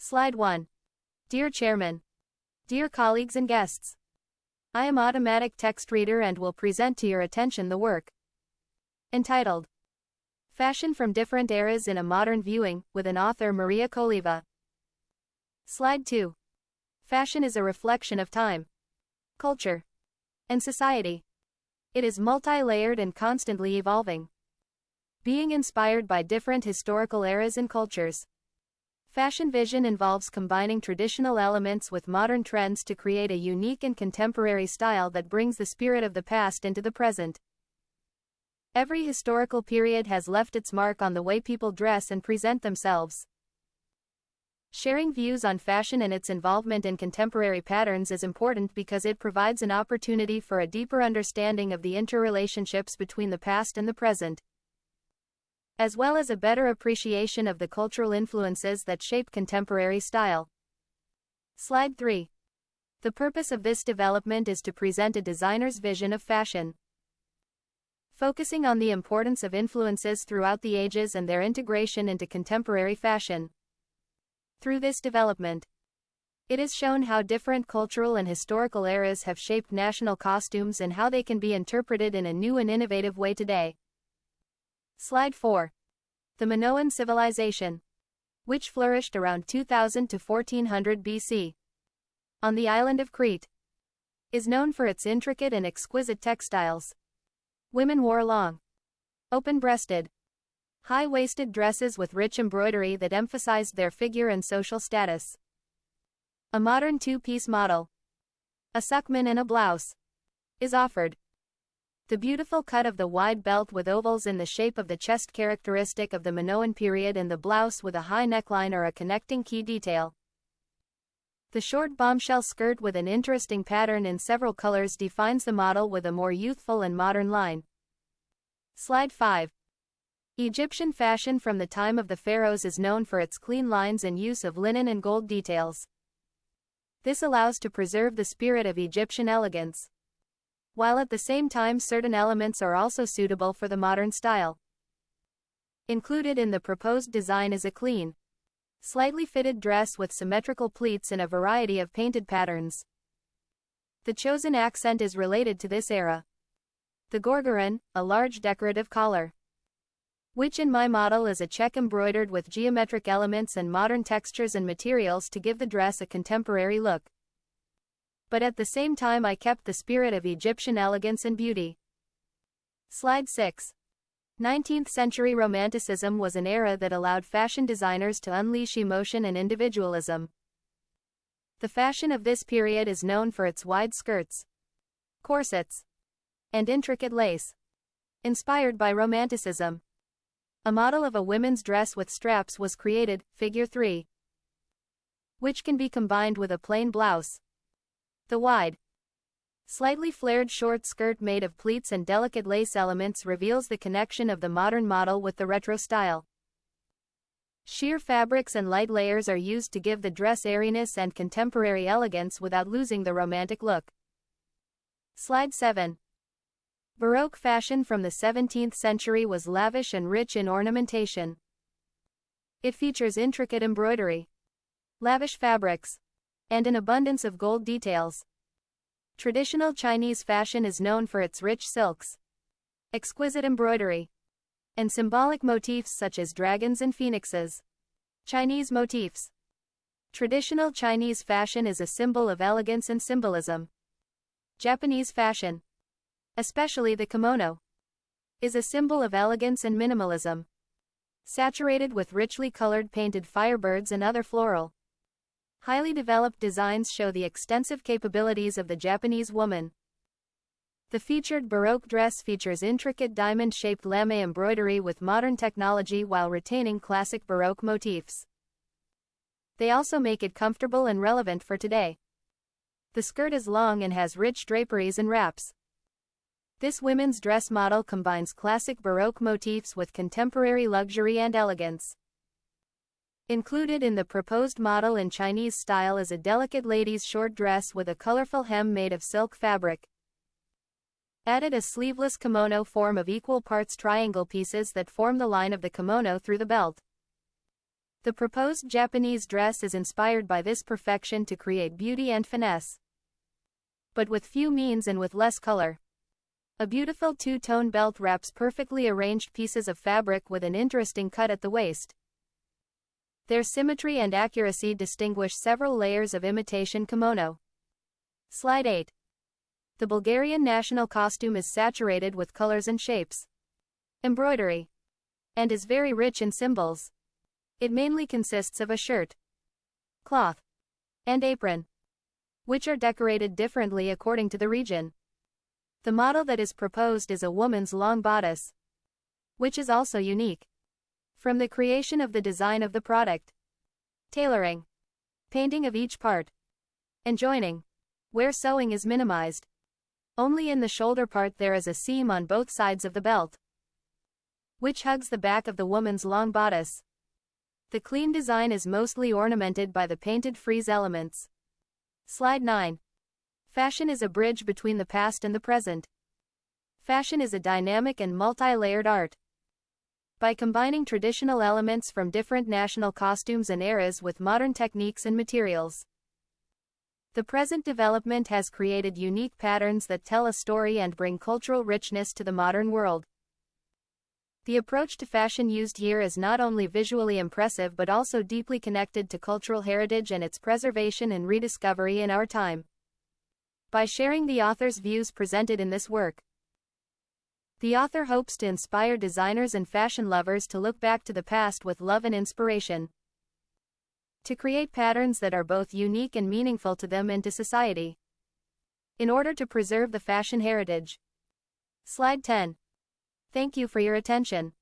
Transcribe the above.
Slide 1. Dear Chairman, dear colleagues and guests, I am Automatic Text Reader and will present to your attention the work entitled Fashion from Different Eras in a Modern Viewing, with an author Mariya Koleva. Slide 2. Fashion is a reflection of time, culture, and society. It is multi-layered and constantly evolving, being inspired by different historical eras and cultures. Fashion vision involves combining traditional elements with modern trends to create a unique and contemporary style that brings the spirit of the past into the present. Every historical period has left its mark on the way people dress and present themselves. Sharing views on fashion and its involvement in contemporary patterns is important because it provides an opportunity for a deeper understanding of the interrelationships between the past and the present, as well as a better appreciation of the cultural influences that shape contemporary style. Slide 3. The purpose of this development is to present a designer's vision of fashion, focusing on the importance of influences throughout the ages and their integration into contemporary fashion. Through this development, it is shown how different cultural and historical eras have shaped national costumes and how they can be interpreted in a new and innovative way today. Slide 4. The Minoan civilization, which flourished around 2000 to 1400 BC on the island of Crete, is known for its intricate and exquisite textiles. Women wore long, open-breasted, high-waisted dresses with rich embroidery that emphasized their figure and social status. A modern two-piece model, a sakman and a blouse, is offered. The beautiful cut of the wide belt with ovals in the shape of the chest, characteristic of the Minoan period, and the blouse with a high neckline are a connecting key detail. The short bombshell skirt with an interesting pattern in several colors defines the model with a more youthful and modern line. Slide 5. Egyptian fashion from the time of the pharaohs is known for its clean lines and use of linen and gold details. This allows to preserve the spirit of Egyptian elegance, while at the same time certain elements are also suitable for the modern style. Included in the proposed design is a clean, slightly fitted dress with symmetrical pleats in a variety of painted patterns. The chosen accent is related to this era. The gorgoron, a large decorative collar, which in my model is a check embroidered with geometric elements and modern textures and materials to give the dress a contemporary look. But at the same time I kept the spirit of Egyptian elegance and beauty. Slide 6. 19th century Romanticism was an era that allowed fashion designers to unleash emotion and individualism. The fashion of this period is known for its wide skirts, corsets, and intricate lace, inspired by Romanticism. A model of a women's dress with straps was created, figure 3, which can be combined with a plain blouse. The wide, slightly flared short skirt made of pleats and delicate lace elements reveals the connection of the modern model with the retro style. Sheer fabrics and light layers are used to give the dress airiness and contemporary elegance without losing the romantic look. Slide 7. Baroque fashion from the 17th century was lavish and rich in ornamentation. It features intricate embroidery, lavish fabrics, and an abundance of gold details. Traditional Chinese fashion is known for its rich silks, exquisite embroidery, and symbolic motifs such as dragons and phoenixes. Chinese motifs. Traditional Chinese fashion is a symbol of elegance and symbolism. Japanese fashion, especially the kimono, is a symbol of elegance and minimalism, saturated with richly colored painted firebirds and other floral, highly developed designs show the extensive capabilities of the Japanese woman. The featured Baroque dress features intricate diamond-shaped lame embroidery with modern technology while retaining classic Baroque motifs. They also make it comfortable and relevant for today. The skirt is long and has rich draperies and wraps. This women's dress model combines classic Baroque motifs with contemporary luxury and elegance. Included in the proposed model in Chinese style is a delicate lady's short dress with a colorful hem made of silk fabric. Added a sleeveless kimono form of equal parts triangle pieces that form the line of the kimono through the belt. The proposed Japanese dress is inspired by this perfection to create beauty and finesse, but with few means and with less color. A beautiful two-tone belt wraps perfectly arranged pieces of fabric with an interesting cut at the waist. Their symmetry and accuracy distinguish several layers of imitation kimono. Slide 8. The Bulgarian national costume is saturated with colors and shapes, embroidery, and is very rich in symbols. It mainly consists of a shirt, cloth, and apron, which are decorated differently according to the region. The model that is proposed is a woman's long bodice, which is also unique. From the creation of the design of the product, tailoring, painting of each part, and joining, where sewing is minimized. Only in the shoulder part there is a seam on both sides of the belt, which hugs the back of the woman's long bodice. The clean design is mostly ornamented by the painted frieze elements. Slide 9. Fashion is a bridge between the past and the present. Fashion is a dynamic and multi-layered art. By combining traditional elements from different national costumes and eras with modern techniques and materials, the present development has created unique patterns that tell a story and bring cultural richness to the modern world. The approach to fashion used here is not only visually impressive but also deeply connected to cultural heritage and its preservation and rediscovery in our time. By sharing the author's views presented in this work, the author hopes to inspire designers and fashion lovers to look back to the past with love and inspiration, to create patterns that are both unique and meaningful to them and to society, in order to preserve the fashion heritage. Slide 10. Thank you for your attention.